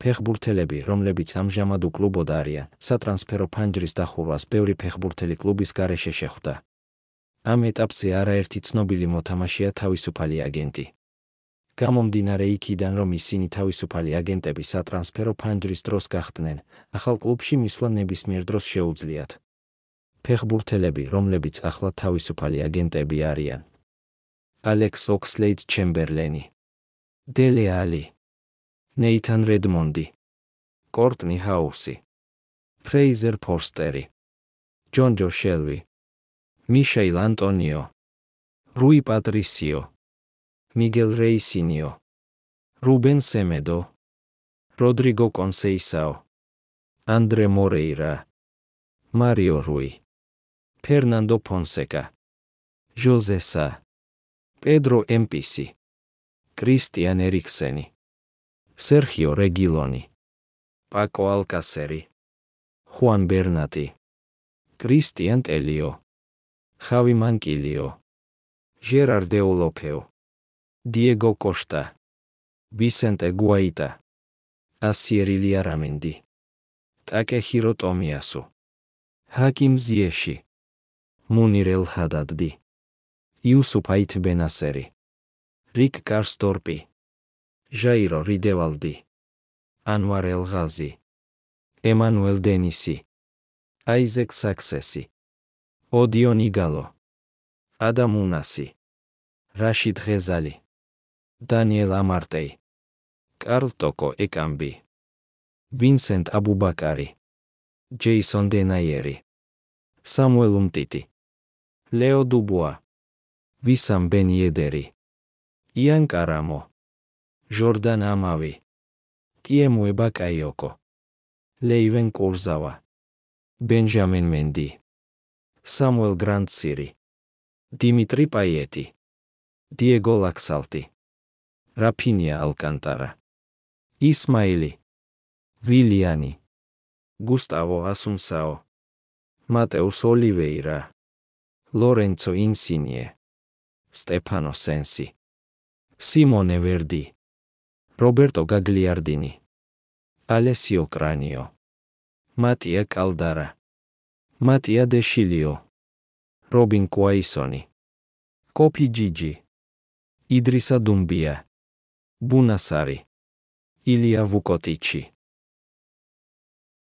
ფეხბურთელები, რომლებიც ამჟამად უკლუბოდ არიან, სატრანსფერო ფანჯრის დახურვას ბევრი ფეხბურთელი კლუბის გარეშე შეხვდა. ამ ეტაპზე არაერთი ცნობილი მოთამაშეა თავისუფალი აგენტი. გამომდინარე იქიდან, რომ ისინი თავისუფალი აგენტები სატრანსფერო ფანჯრის დროს გახდნენ, ახალ კლუბში მისვლა ნებისმიერ დროს შეუძლიათ. ფეხბურთელები, რომლებიც ახლა თავისუფალი აგენტები არიან: ალექს ოქსლეიდ-ჩემბერლენი, დელე ალი, ნეითან რედმონდი, კორტნი ჰაუსი, ფრეიზერ ფორსტერი, ჯონ ჯო შელვი, მიშეილ ანტონიო, რუი პატრისიო, მიგელ რეისინიო, რუბენ სემედო, როდრიგო კონსეისაო, ანდრე მორეირა, მარიო რუი, ფერნანდო ფონსეკა, ჟოზე სა, პედრო ემპისი, კრისტიან ერიქსენი, სერხიო რეგილონი, პაკო ალკასერი, ხუან ბერნატი, კრისტიან ტელიო, ხავი მანკილიო, ჟერარ დეოლოფეო, დიეგო კოშტა, ვისენტე გუაიტა, ასიერი ლიარამენდი, ტაკეჰირო ტომიასუ, ჰაკიმ ზიეში, მუნირ ელ-ჰადადდი, იუსუფ აით ბენასერი, რიკ კარსდორპი, ჟაირო რიდევალდი, ანვარ ელ-ღაზი, ემანუელ დენისი, აიზეკ საქსესი, ოდიონ იგალო, ადამ უნასი, რაშიდ ღეზალი, დანიელ ამარტეი, კარლ ტოკო ეკამბი, ვინსენტ აბუბაკარი, ჯეისონ დენაიერი, სამუელ უმტიტი, ლეო დუბუა, ვისამ ბენ იედერი, იან კარამო, ჟორდან ამავი, ტიემუე ბაკაიოკო, ლეივენ კურზავა, ბენჟამინ მენდი, სამუელ გრანდსირი, დიმიტრი პაიეტი, დიეგო ლაქსალტი, რაფინია ალკანტარა, ისმაილი, ვილიანი, გუსტავო ასუნსაო, მატეუს ოლივეირა, ლორენცო ინსინიე, სტეფანო სენსი, სიმონე ვერდი, რობერტო გაგლიარდინი, ალესიო კრანიო, მატია კალდარა, მატია დეშილიო, რობინ კუაისონი, კოფი ჯიჯი, იდრისა დუმბია, ბუნასარი, ილია ვუკოტიჩი.